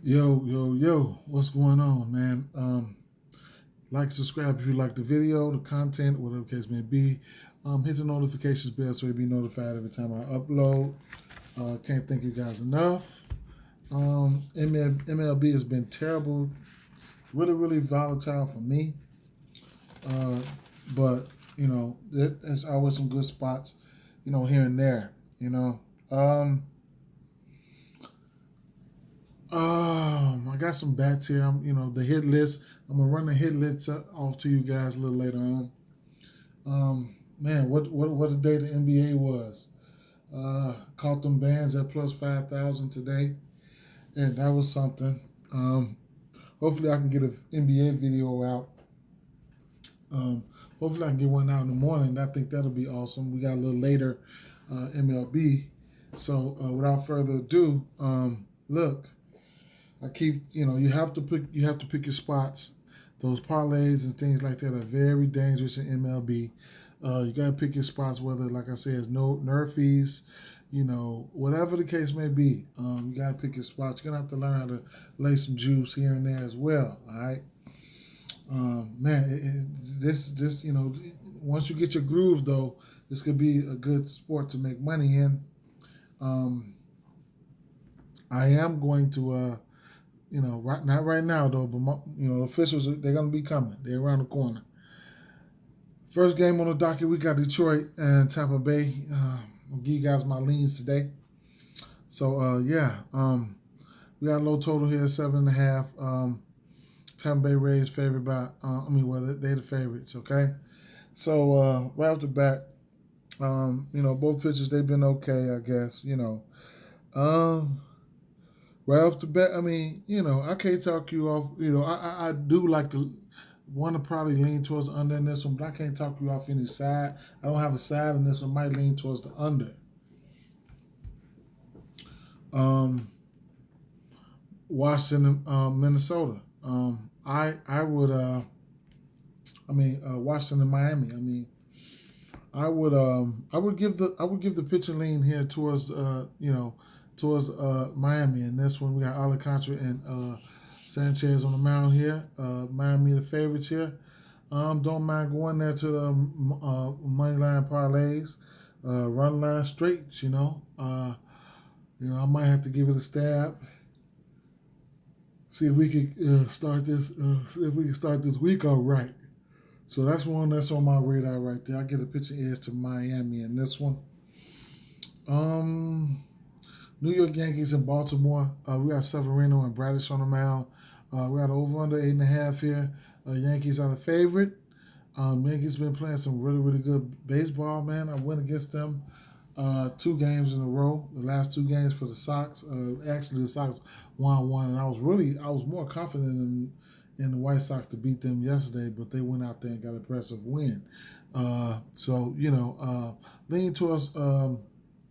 Yo, what's going on, man? Like, subscribe if you like the video, the content, whatever the case may be. Hit the notifications bell so you'll be notified every time I upload. Can't thank you guys enough. MLB has been terrible, really volatile for me. Uh, but, there's always some good spots, here and there, Um, I got some bats here. The hit list. I'm gonna run the hit list off to you guys a little later on. Man, what a day the NBA was. Caught them bands at plus 5,000 today, and that was something. Hopefully, I can get an NBA video out. Um, Hopefully, I can get one out in the morning. I think that'll be awesome. We got a little later, MLB. So, without further ado, look. I keep, you have to pick your spots. Those parlays and things like that are very dangerous in MLB. You got to pick your spots, whether, like I said, it's no nerf fees, whatever the case may be. You got to pick your spots. You're going to have to learn how to lay some juice here and there as well, all right? This, once you get your groove, though, this could be a good sport to make money in. I am going to, not right now though, but the officials they're gonna be coming. They're around the corner. First game on the docket, we got Detroit and Tampa Bay. I'll give you guys my leans today. So we got a low total here, 7.5. Tampa Bay Rays favored by, they're the favorites. Okay, so right off the bat, both pitchers they've been okay, I guess. Right off the bat, I can't talk you off. I do like to want to probably lean towards the under in this one, but I can't talk you off any side. I don't have a side in this one. Might lean towards the under. Washington, Minnesota. I would. Washington, Miami. I would give the pitcher lean here towards towards Miami. In this one, we got Alcantara and Sanchez on the mound here. Miami the favorites here. Don't mind going there to the money line parlays, run line straights. I might have to give it a stab. See if we can start this. See if we can start this week all right. So that's one that's on my radar right there. I get a pitching edge to Miami in this one. New York Yankees in Baltimore. We got Severino and Bradish on the mound. We got over under 8.5 here. Yankees are the favorite. Yankees been playing some really good baseball, man. I went against them 2 games in a row. The last 2 games for the Sox. Actually, the Sox won one, and I was more confident in the White Sox to beat them yesterday, but they went out there and got an impressive win. Leaning towards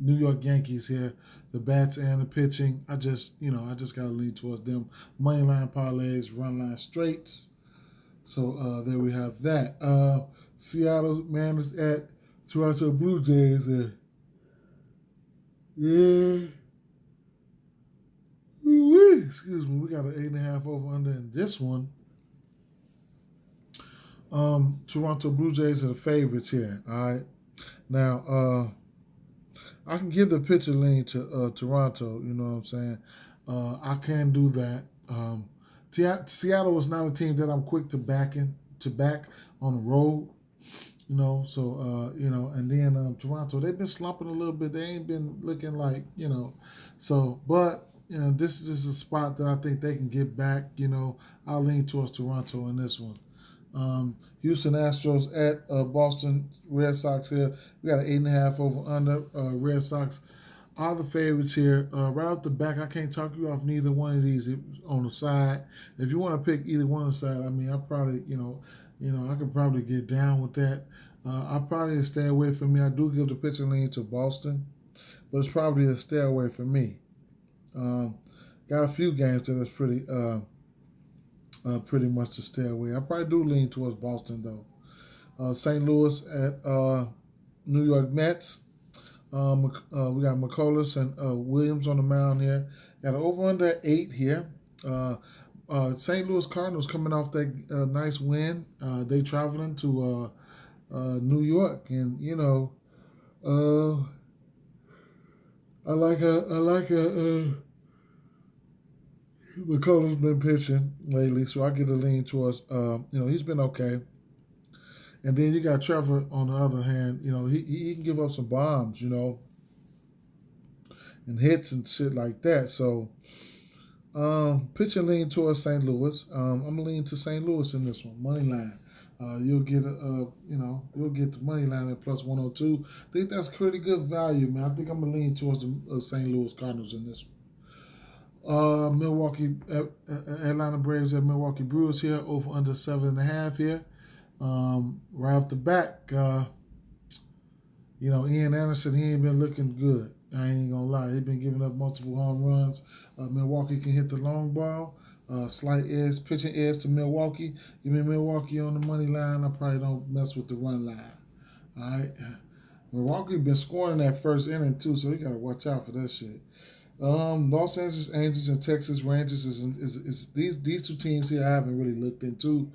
New York Yankees here, the bats and the pitching. I just gotta lean towards them. Money line parlays, run line straights. So there we have that. Seattle Mariners at Toronto Blue Jays. Excuse me. We got an 8.5 over under in this one. Toronto Blue Jays are the favorites here. All right. Now, I can give the pitcher lean to Toronto. You know what I'm saying? I can do that. Seattle is not a team that I'm quick to back on the road. And then Toronto, they've been slumping a little bit. They ain't been looking like, but this is a spot that I think they can get back. I'll lean towards Toronto in this one. Houston Astros at Boston Red Sox here. We got an 8.5 over under. Red Sox are the favorites here. Right off the back, I can't talk you off neither one of these on the side. If you want to pick either one on the side, I probably, I could probably get down with that. I'll probably stay away from me. I do give the pitcher lean to Boston, but it's probably a stay away from me. Got a few games that is pretty much to stay away. I probably do lean towards Boston, though. St. Louis at New York Mets. We got McCullers and Williams on the mound here. Got an over-under 8 here. St. Louis Cardinals coming off that nice win. They traveling to New York, and uh, I like McCullum's been pitching lately, so I get a lean towards he's been okay. And then you got Trevor on the other hand. He can give up some bombs, and hits and shit like that. So pitching lean towards St. Louis. I'm gonna lean to St. Louis in this one, money line. You'll get the money line at plus 102. I think that's pretty good value, man. I think I'm gonna lean towards the St. Louis Cardinals in this one. Atlanta Braves at Milwaukee Brewers here, over under 7.5 here. Right off the back, Ian Anderson, he ain't been looking good. I ain't gonna lie. He's been giving up multiple home runs. Milwaukee can hit the long ball. Slight edge, pitching edge to Milwaukee. Give me Milwaukee on the money line. I probably don't mess with the run line. All right. Milwaukee been scoring that first inning too, so you gotta watch out for that shit. Los Angeles Angels and Texas Rangers is these two teams here I haven't really looked into,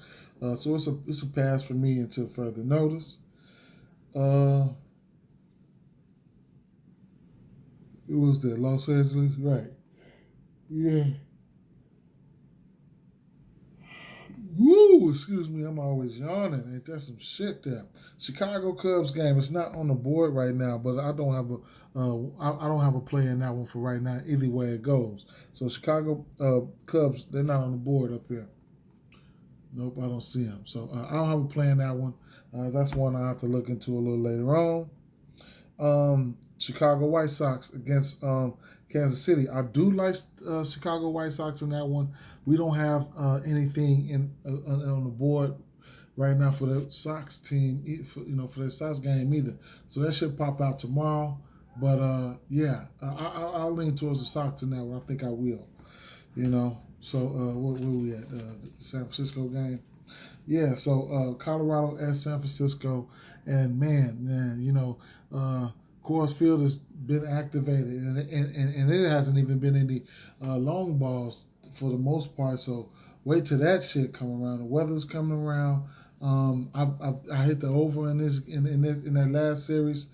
so it's a pass for me until further notice. It was that Los Angeles, right? Yeah. Woo! Excuse me, I'm always yawning. Ain't that some shit there? Chicago Cubs game. It's not on the board right now, but I don't have I don't have a play in that one for right now. Either way it goes. So Chicago Cubs, they're not on the board up here. Nope, I don't see them. So I don't have a play in that one. That's one I have to look into a little later on. Chicago White Sox against Kansas City. I do like Chicago White Sox in that one. We don't have anything on the board right now for the Sox team, for the Sox game either. So that should pop out tomorrow. But I'll lean towards the Sox in that one. I think I will. So where we at? The San Francisco game. Yeah. So Colorado at San Francisco, and man, Coors Field has been activated, and it hasn't even been any long balls for the most part. So wait till that shit come around. The weather's coming around. I hit the over in that last series.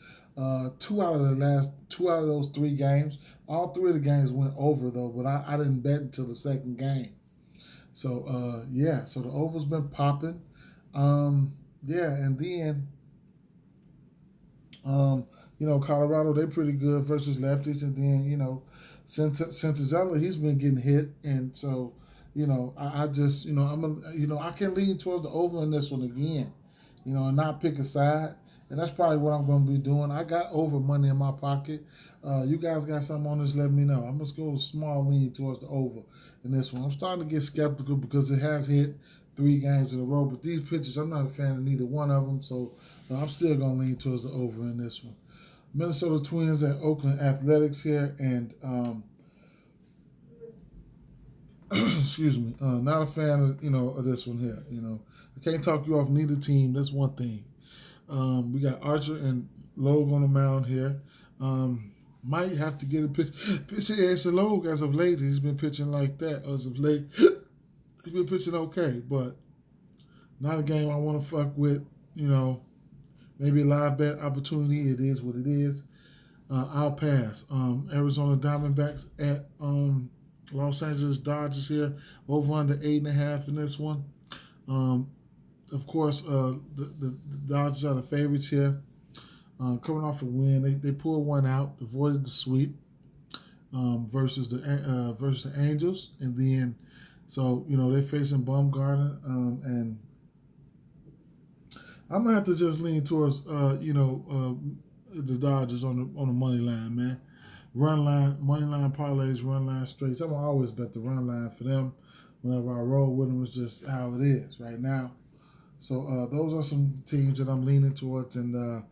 Two out of those 3 games. All 3 of the games went over though, but I didn't bet until the second game. So so the over's been popping. And then Colorado, they're pretty good versus lefties. And then, Santazella, he's been getting hit. And so, I just, I can lean towards the over in this one again, and not pick a side. And that's probably what I'm going to be doing. I got over money in my pocket. You guys got something on this, let me know. I'm just going to small lean towards the over in this one. I'm starting to get skeptical because it has hit 3 games in a row. But these pitchers, I'm not a fan of neither one of them. So I'm still going to lean towards the over in this one. Minnesota Twins at Oakland Athletics here. And, excuse me, not a fan of this one here. I can't talk you off neither team. That's one thing. We got Archer and Logue on the mound here. Might have to get a pitching edge to Logue as of late. He's been pitching like that as of late. He's been pitching okay, but not a game I want to fuck with. Maybe a live bet opportunity. It is what it is. I'll pass. Arizona Diamondbacks at Los Angeles Dodgers here. Over under 8.5 in this one. Of course, the Dodgers are the favorites here. Coming off a win, they pulled one out, avoided the sweep versus the Angels, and then they're facing Bumgarner, and I'm gonna have to just lean towards the Dodgers on the money line, man. Run line, money line parlays, run line straights. I'm gonna always bet the run line for them. Whenever I roll with them, it's just how it is right now. So those are some teams that I'm leaning towards. And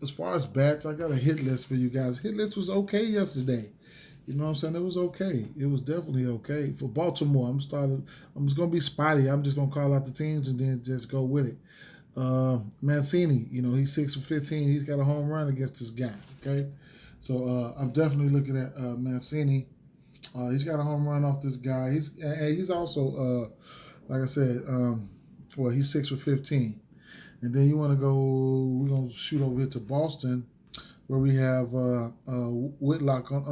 as far as bats, I got a hit list for you guys. Hit list was okay yesterday. You know what I'm saying? It was okay. It was definitely okay. For Baltimore, I'm just going to be spotty. I'm just going to call out the teams and then just go with it. Mancini, he's 6 for 15. He's got a home run against this guy, okay? So I'm definitely looking at Mancini He's got a home run off this guy. He's also like I said, well, he's 6 for 15. And then you want to go, we're going to shoot over here to Boston, where we have Whitlock on,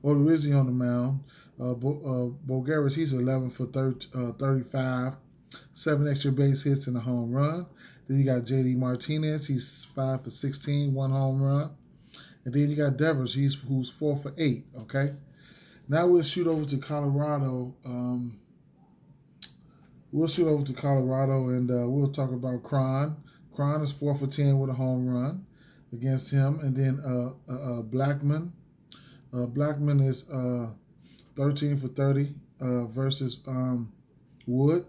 Odorizzi on the mound. Bulgaris, he's 11 for 35, 7 extra base hits and a home run. Then you got J.D. Martinez, he's 5 for 16, 1 home run. And then you got Devers, who's 4 for 8, okay? Now we'll shoot over to Colorado. And we'll talk about Cron. Cron is 4 for 10 with a home run against him. And then Blackman. Blackman is 13 for 30 versus Wood.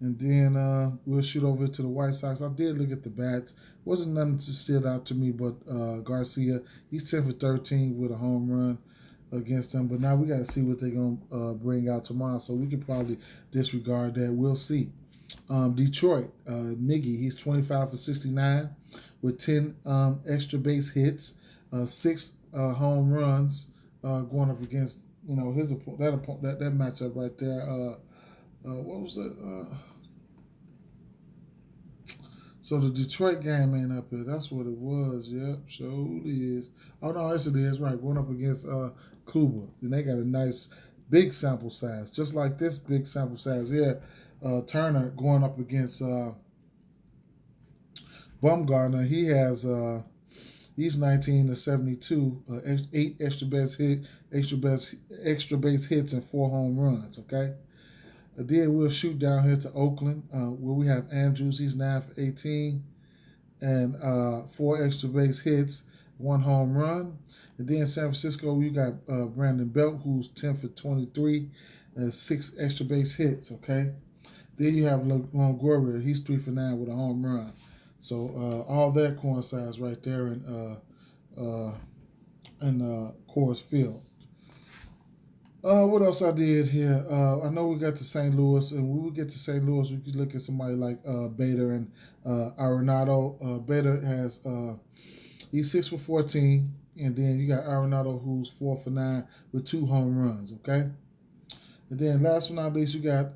And then we'll shoot over to the White Sox. I did look at the bats. Wasn't nothing to stood out to me, but Garcia, he's 10 for 13 with a home run against them. But now we got to see what they're going to bring out tomorrow. So we could probably disregard that. We'll see. Detroit, Miggy, he's 25 for 69 with 10 extra base hits, 6 home runs going up against, his that matchup right there. What was that? So the Detroit game ain't up here. That's what it was. Yep, surely is. Oh no, yes it is. Right, going up against Kluber, and they got a nice big sample size, just like this big sample size here. Turner going up against Bumgarner. He has he's 19 to 72, 8 extra base hits and 4 home runs. Okay. Then we'll shoot down here to Oakland, where we have Andrews. He's 9 for 18 and 4 extra base hits, 1 home run. And then San Francisco, you got Brandon Belt, who's 10 for 23 and 6 extra base hits, okay? Then you have Longoria. He's 3 for 9 with a home run. So all that coincides right there in Coors Field. What else I did here? I know we got to St. Louis, and when we get to St. Louis, we could look at somebody like Bader and Arenado. Bader has he's 6 for 14, and then you got Arenado, who's 4 for 9 with 2 home runs. Okay, and then last but not least, you got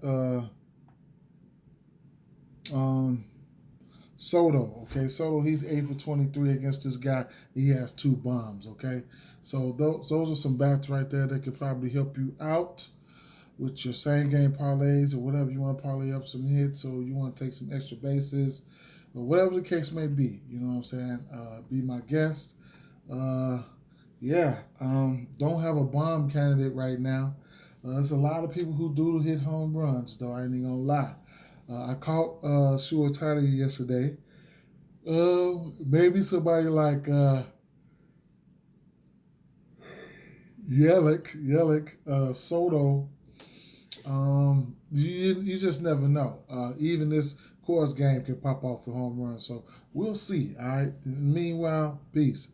Soto. Okay, Soto, he's 8 for 23 against this guy. He has 2 bombs. Okay. So those are some bats right there that could probably help you out with your same game parlays or whatever you want to parlay up some hits, or you want to take some extra bases, or whatever the case may be. You know what I'm saying? Be my guest. Don't have a bomb candidate right now. There's a lot of people who do hit home runs, though. I ain't even gonna lie. I caught Shuatani yesterday. Maybe somebody like Yelich, Soto. You just never know. Even this Coors game can pop off a home run. So we'll see. All right. Meanwhile, peace.